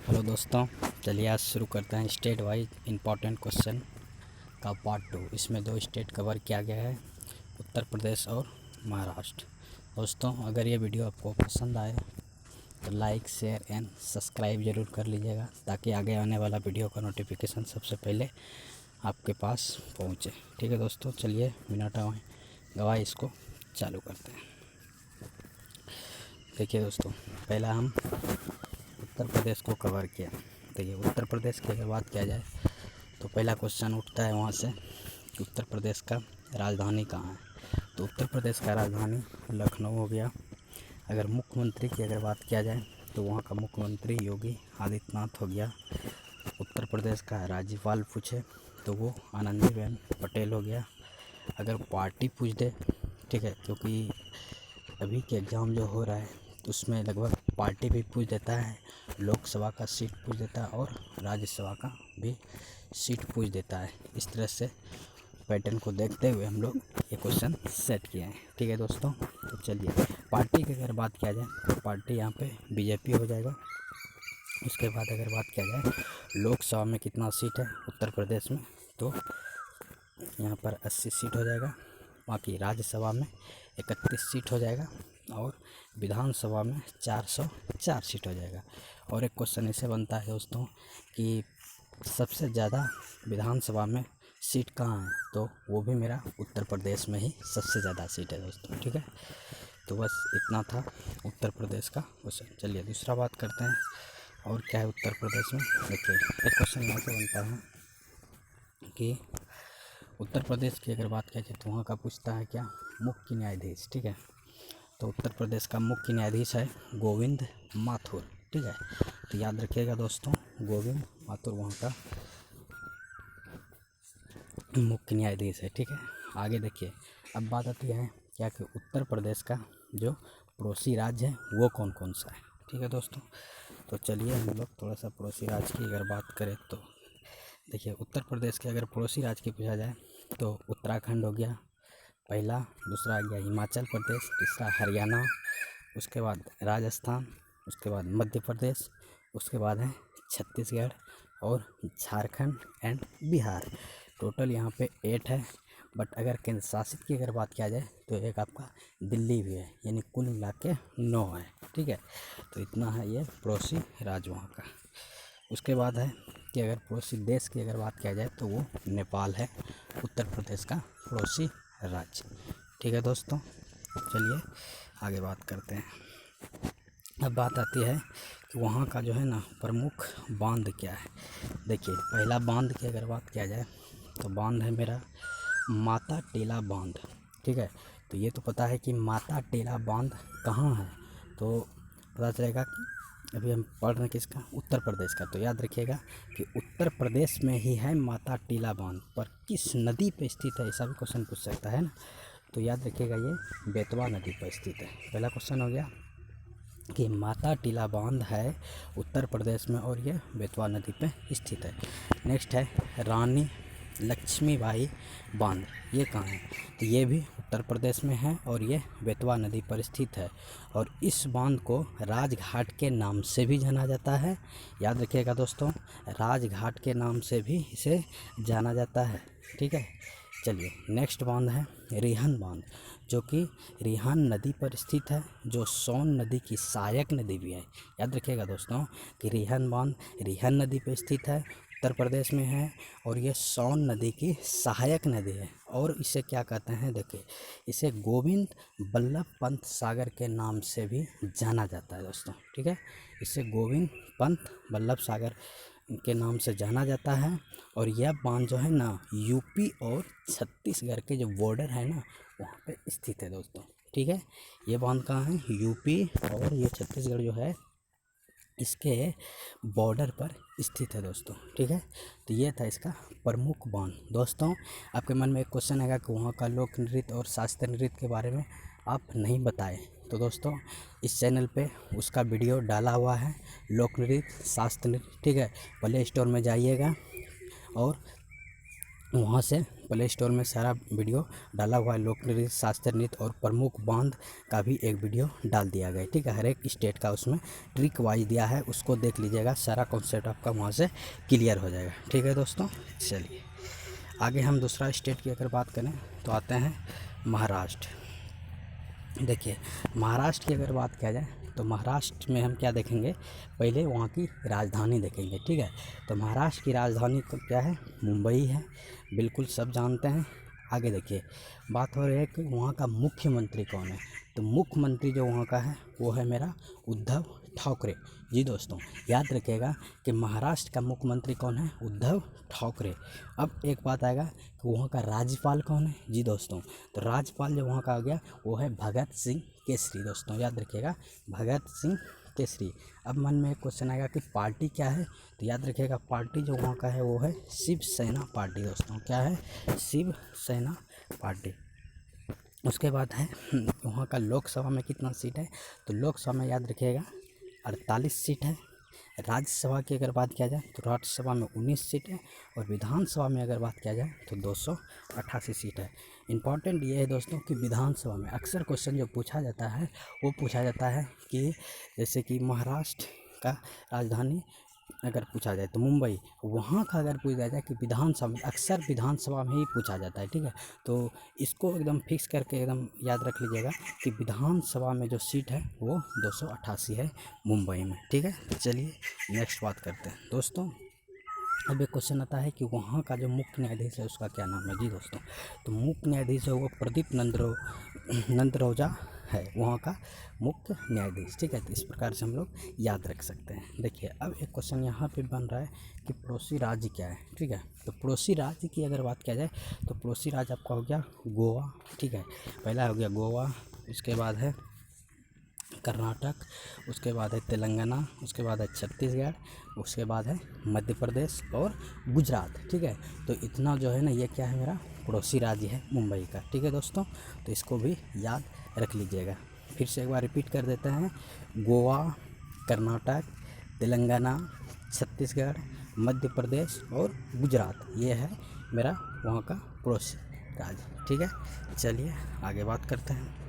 Hello दोस्तों, चलिए आज शुरू करते हैं स्टेट वाइज इम्पोर्टेंट क्वेश्चन का पार्ट 2। इसमें दो स्टेट कवर किया गया है, उत्तर प्रदेश और महाराष्ट्र। दोस्तों, अगर ये वीडियो आपको पसंद आए तो लाइक, शेयर एंड सब्सक्राइब ज़रूर कर लीजिएगा, ताकि आगे आने वाला वीडियो का नोटिफिकेशन सबसे पहले आपके पास पहुँचे। ठीक है दोस्तों, चलिए बिना टाइम गवाए इसको चालू करते हैं। देखिए दोस्तों, पहला हम उत्तर प्रदेश को कवर किया। देखिए, उत्तर प्रदेश की अगर बात किया जाए तो पहला क्वेश्चन उठता है वहाँ से कि उत्तर प्रदेश का राजधानी कहाँ है। तो उत्तर प्रदेश का राजधानी लखनऊ हो गया। अगर मुख्यमंत्री की अगर बात किया जाए तो वहाँ का मुख्यमंत्री योगी आदित्यनाथ हो गया। उत्तर प्रदेश का राज्यपाल पूछे तो वो आनंदीबेन पटेल हो गया। अगर पार्टी पूछ दे, ठीक है, क्योंकि अभी के एग्ज़ाम जो हो रहा है तो उसमें लगभग पार्टी भी पूछ देता है, लोकसभा का सीट पूछ देता है और राज्यसभा का भी सीट पूछ देता है। इस तरह से पैटर्न को देखते हुए हम लोग ये क्वेश्चन सेट किए हैं। ठीक है दोस्तों, तो चलिए पार्टी की अगर बात किया जाए तो पार्टी यहाँ पे बीजेपी हो जाएगा। उसके बाद अगर बात किया जाए लोकसभा में कितना सीट है उत्तर प्रदेश में, तो यहाँ पर 80 सीट हो जाएगा। बाकी राज्यसभा में 31 सीट हो जाएगा और विधानसभा में 404 सीट हो जाएगा। और एक क्वेश्चन ऐसे बनता है दोस्तों कि सबसे ज़्यादा विधानसभा में सीट कहाँ है, तो वो भी मेरा उत्तर प्रदेश में ही सबसे ज़्यादा सीट है दोस्तों। ठीक है, तो बस इतना था उत्तर प्रदेश का क्वेश्चन। चलिए दूसरा बात करते हैं, और क्या है उत्तर प्रदेश में। देखिए, एक क्वेश्चन यहाँ से बनता है कि उत्तर प्रदेश की अगर बात किया जाए तो वहाँ का पूछता है क्या, मुख्य न्यायाधीश। ठीक है, तो उत्तर प्रदेश का मुख्य न्यायाधीश है गोविंद माथुर। ठीक है, तो याद रखिएगा दोस्तों, गोविंद माथुर वहाँ का मुख्य न्यायाधीश है। ठीक है, आगे देखिए, अब बात आती है क्या कि उत्तर प्रदेश का जो पड़ोसी राज्य है वो कौन कौन सा है। ठीक है दोस्तों, तो चलिए हम लोग थोड़ा सा पड़ोसी राज्य की अगर बात करें तो देखिए, उत्तर प्रदेश के अगर पड़ोसी राज्य की पूछा जाए तो उत्तराखंड हो गया पहला, दूसरा आ गया हिमाचल प्रदेश, तीसरा हरियाणा, उसके बाद राजस्थान, उसके बाद मध्य प्रदेश, उसके बाद है छत्तीसगढ़ और झारखंड एंड बिहार। टोटल यहाँ पे 8 है। बट अगर केंद्र शासित की अगर बात किया जाए तो एक आपका दिल्ली भी है, यानी कुल मिला के 9 है। ठीक है, तो इतना है ये पड़ोसी राज्य वहाँ का। उसके बाद है कि अगर पड़ोसी देश की अगर बात किया जाए तो वो नेपाल है, उत्तर प्रदेश का पड़ोसी राज्य। ठीक है दोस्तों, चलिए आगे बात करते हैं। अब बात आती है कि वहाँ का जो है ना प्रमुख बांध क्या है। देखिए, पहला बांध की अगर बात किया जाए तो बांध है मेरा माता टीला बांध। ठीक है, तो ये तो पता है कि माता टीला बांध कहाँ है, तो पता चलेगा कि अभी हम पढ़ रहे हैं किसका, उत्तर प्रदेश का। तो याद रखिएगा कि उत्तर प्रदेश में ही है माता टीला बांध, पर किस नदी पे स्थित है ऐसा भी क्वेश्चन पूछ सकता है ना। तो याद रखिएगा ये बेतवा नदी पर स्थित है। पहला क्वेश्चन हो गया कि माता टीला बांध है उत्तर प्रदेश में और ये बेतवा नदी पे स्थित है। नेक्स्ट है रानी लक्ष्मीबाई बांध, ये कहाँ है, तो ये भी उत्तर प्रदेश में है और ये बेतवा नदी पर स्थित है। और इस बांध को राजघाट के नाम से भी जाना जाता है। याद रखिएगा दोस्तों, राजघाट के नाम से भी इसे जाना जाता है। ठीक है, चलिए नेक्स्ट बांध है रिहन बांध, जो कि रिहन नदी पर स्थित है, जो सोन नदी की सहायक नदी भी है। याद रखिएगा दोस्तों कि रिहन बांध रिहन नदी पर स्थित है, उत्तर प्रदेश में है और ये सोन नदी की सहायक नदी है। और इसे क्या कहते हैं, देखिए इसे गोविंद बल्लभ पंत सागर के नाम से भी जाना जाता है दोस्तों। ठीक है, इसे गोविंद पंत बल्लभ सागर के नाम से जाना जाता है। और यह बांध जो है ना यूपी और छत्तीसगढ़ के जो बॉर्डर है ना वहाँ पे स्थित है दोस्तों। ठीक है, ये बांध कहाँ है, यूपी और ये छत्तीसगढ़ जो है इसके बॉर्डर पर स्थित है दोस्तों। ठीक है, तो ये था इसका प्रमुख बांध। दोस्तों, आपके मन में एक क्वेश्चन आएगा कि वहाँ का लोक नृत्य और शास्त्रीय नृत्य के बारे में आप नहीं बताए, तो दोस्तों इस चैनल पे उसका वीडियो डाला हुआ है, लोक नृत्य शास्त्रीय नृत्य। ठीक है, प्ले स्टोर में जाइएगा और वहाँ से प्ले स्टोर में सारा वीडियो डाला हुआ है। लोक नृत्य, शास्त्रीय नृत्य और प्रमुख बांध का भी एक वीडियो डाल दिया गया है, ठीक है। हर एक स्टेट का उसमें ट्रिक वाइज दिया है, उसको देख लीजिएगा, सारा कॉन्सेप्ट आपका वहाँ से क्लियर हो जाएगा, ठीक है दोस्तों। चलिए आगे हम दूसरा स्टेट की अगर बात करें तो आते हैं महाराष्ट्र। देखिए महाराष्ट्र की अगर बात किया जाए तो महाराष्ट्र में हम क्या देखेंगे, पहले वहाँ की राजधानी देखेंगे, ठीक है। तो महाराष्ट्र की राजधानी क्या है, मुंबई है, बिल्कुल सब जानते हैं। आगे देखिए बात हो रही है कि वहाँ का मुख्यमंत्री कौन है। तो मुख्यमंत्री जो वहाँ का है वो है मेरा उद्धव ठाकरे। जी दोस्तों याद रखिएगा कि महाराष्ट्र का मुख्यमंत्री कौन है, उद्धव ठाकरे। अब एक बात आएगा कि वहाँ का राज्यपाल कौन है। जी दोस्तों तो राज्यपाल जो वहाँ का आ गया वो है भगत सिंह केसरी। दोस्तों याद रखिएगा भगत सिंह केसरी। अब मन में एक क्वेश्चन आएगा कि पार्टी क्या है, तो याद रखिएगा पार्टी जो वहाँ का है वो है शिवसेना पार्टी। दोस्तों क्या है, शिवसेना पार्टी। उसके बाद है वहाँ का लोकसभा में कितना सीट है, तो लोकसभा में याद रखिएगा 48 सीट है। राज्यसभा की अगर बात किया जाए तो राज्यसभा में 19 सीट है और विधानसभा में अगर बात किया जाए तो 288 सीट है। इम्पॉर्टेंट ये है दोस्तों कि विधानसभा में अक्सर क्वेश्चन जो पूछा जाता है वो पूछा जाता है कि जैसे कि महाराष्ट्र का राजधानी अगर पूछा जाए तो मुंबई, वहाँ का अगर पूछा जाए कि विधानसभा में, अक्सर विधानसभा में ही पूछा जाता है, ठीक है। तो इसको एकदम फिक्स करके एकदम याद रख लीजिएगा कि विधानसभा में जो सीट है वो 288 है मुंबई में, ठीक है। तो चलिए नेक्स्ट बात करते हैं दोस्तों। अब एक क्वेश्चन आता है कि वहाँ का जो मुख्य न्यायाधीश है उसका क्या नाम है। जी दोस्तों तो मुख्य न्यायाधीश है वो प्रदीप नंदरौजा है, वहाँ का मुख्य न्यायाधीश, ठीक है। तो इस प्रकार से हम लोग याद रख सकते हैं। देखिए अब एक क्वेश्चन यहाँ पे बन रहा है कि पड़ोसी राज्य क्या है, ठीक है। तो पड़ोसी राज्य की अगर बात किया जाए तो पड़ोसी राज्य आपका हो गया गोवा, ठीक है। पहला हो गया गोवा, उसके बाद है कर्नाटक, उसके बाद है तेलंगाना, उसके बाद है छत्तीसगढ़, उसके बाद है मध्य प्रदेश और गुजरात, ठीक है। तो इतना जो है ना ये क्या है, मेरा पड़ोसी राज्य है मुंबई का, ठीक है दोस्तों। तो इसको भी याद रख लीजिएगा। फिर से एक बार रिपीट कर देते हैं, गोवा, कर्नाटक, तेलंगाना, छत्तीसगढ़, मध्य प्रदेश और गुजरात, ये है मेरा वहाँ का पड़ोसी राज्य, ठीक है। चलिए आगे बात करते हैं।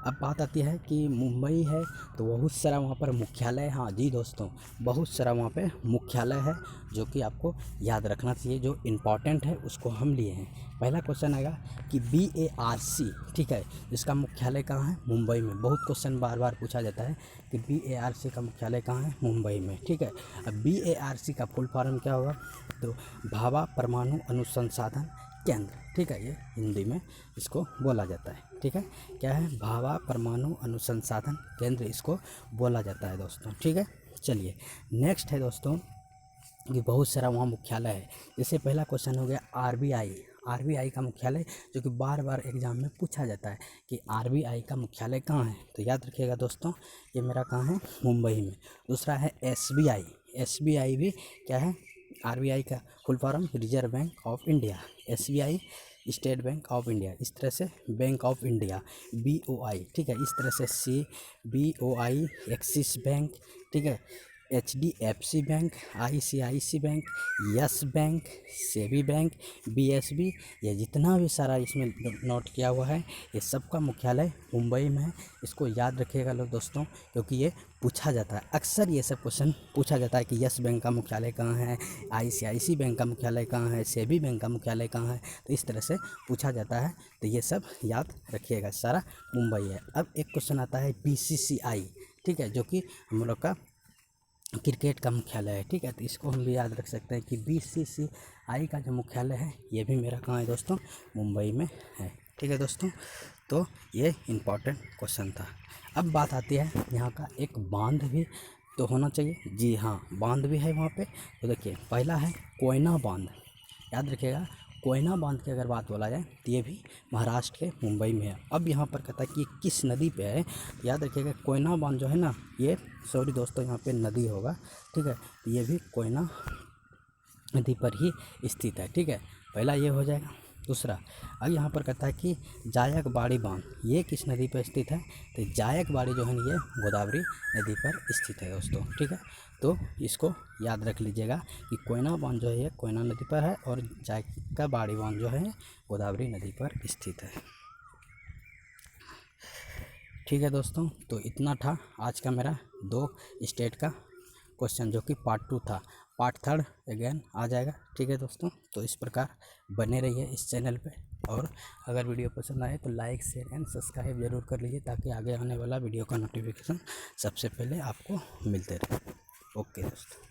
अब बात आती है कि मुंबई है तो बहुत सारा वहाँ पर मुख्यालय है। हाँ जी दोस्तों बहुत सारा वहाँ पे मुख्यालय है जो कि आपको याद रखना चाहिए, जो इम्पॉर्टेंट है उसको हम लिए हैं। पहला क्वेश्चन आएगा कि BARC, ठीक है, इसका मुख्यालय कहाँ है, मुंबई में। बहुत क्वेश्चन बार बार पूछा जाता है कि BARC का मुख्यालय कहाँ है, मुंबई में, ठीक है। अब BARC का फुल फॉर्म क्या होगा, तो भाभा परमाणु अनुसंधान केंद्र, ठीक है। ये हिंदी में इसको बोला जाता है, ठीक है। क्या है, भाभा परमाणु अनुसंधान केंद्र इसको बोला जाता है दोस्तों, ठीक है। चलिए नेक्स्ट है दोस्तों कि बहुत सारा वहाँ मुख्यालय है। जैसे पहला क्वेश्चन हो गया आरबीआई का मुख्यालय, जो कि बार बार एग्जाम में पूछा जाता है कि आरबीआई का मुख्यालय कहाँ है। तो याद रखिएगा दोस्तों ये मेरा कहाँ है, मुंबई में। दूसरा है एसबीआई भी क्या है, आरबीआई का full form reserve bank of India, SBI state bank of India, इस तरह से बैंक ऑफ इंडिया, बीओआई, ठीक है। इस तरह से CBOI एक्सिस बैंक, ठीक है, HDFC bank, ICICI bank, yes bank, SEBI bank, BSB, ये जितना भी सारा इसमें नोट किया हुआ है ये सबका मुख्यालय मुंबई में है। इसको याद रखिएगा लोग दोस्तों, क्योंकि ये पूछा जाता है, अक्सर ये सब क्वेश्चन पूछा जाता है कि यस बैंक का मुख्यालय कहाँ है, ICICI बैंक का मुख्यालय कहाँ है, सेबी बैंक का मुख्यालय कहाँ है। तो इस तरह से पूछा जाता है, तो ये सब याद रखिएगा, सारा मुंबई है। अब एक क्वेश्चन आता है BCCI, ठीक है, जो कि हम लोग का क्रिकेट का मुख्यालय है, ठीक है। तो इसको हम भी याद रख सकते हैं कि BCCI का जो मुख्यालय है ये भी मेरा कहाँ है दोस्तों, मुंबई में है, ठीक है दोस्तों। तो ये इम्पॉर्टेंट क्वेश्चन था। अब बात आती है यहाँ का एक बांध भी तो होना चाहिए। जी हाँ बांध भी है वहाँ पे। तो देखिए पहला है कोयना बांध, याद रखिएगा कोयना बांध की अगर बात बोला जाए तो ये भी महाराष्ट्र के मुंबई में है। अब यहाँ पर कहता है कि किस नदी पे है, याद रखिएगा कोयना बांध जो है ना ये, सॉरी दोस्तों यहाँ पे नदी होगा, ठीक है, ये भी कोयना नदी पर ही स्थित है, ठीक है। पहला ये हो जाएगा। दूसरा अब यहाँ पर कहता है कि जायकवाड़ी बांध ये किस नदी पर स्थित है, तो जायकवाड़ी जो है ये गोदावरी नदी पर स्थित है दोस्तों, ठीक है। तो इसको याद रख लीजिएगा कि कोयना बांध जो है कोयना नदी पर है और जायका बाड़ी बांध जो है गोदावरी नदी पर स्थित है। ठीक है दोस्तों, तो इतना था आज का मेरा 2 स्टेट का क्वेश्चन, जो कि पार्ट 2 था। पार्ट 3 अगेन आ जाएगा। ठीक है दोस्तों, तो इस प्रकार बने रहिए इस चैनल पे, और अगर वीडियो पसंद आए तो लाइक शेयर एंड सब्सक्राइब जरूर कर लीजिए, ताकि आगे आने वाला वीडियो का नोटिफिकेशन सबसे पहले आपको मिलते रहे। ओके दोस्तों।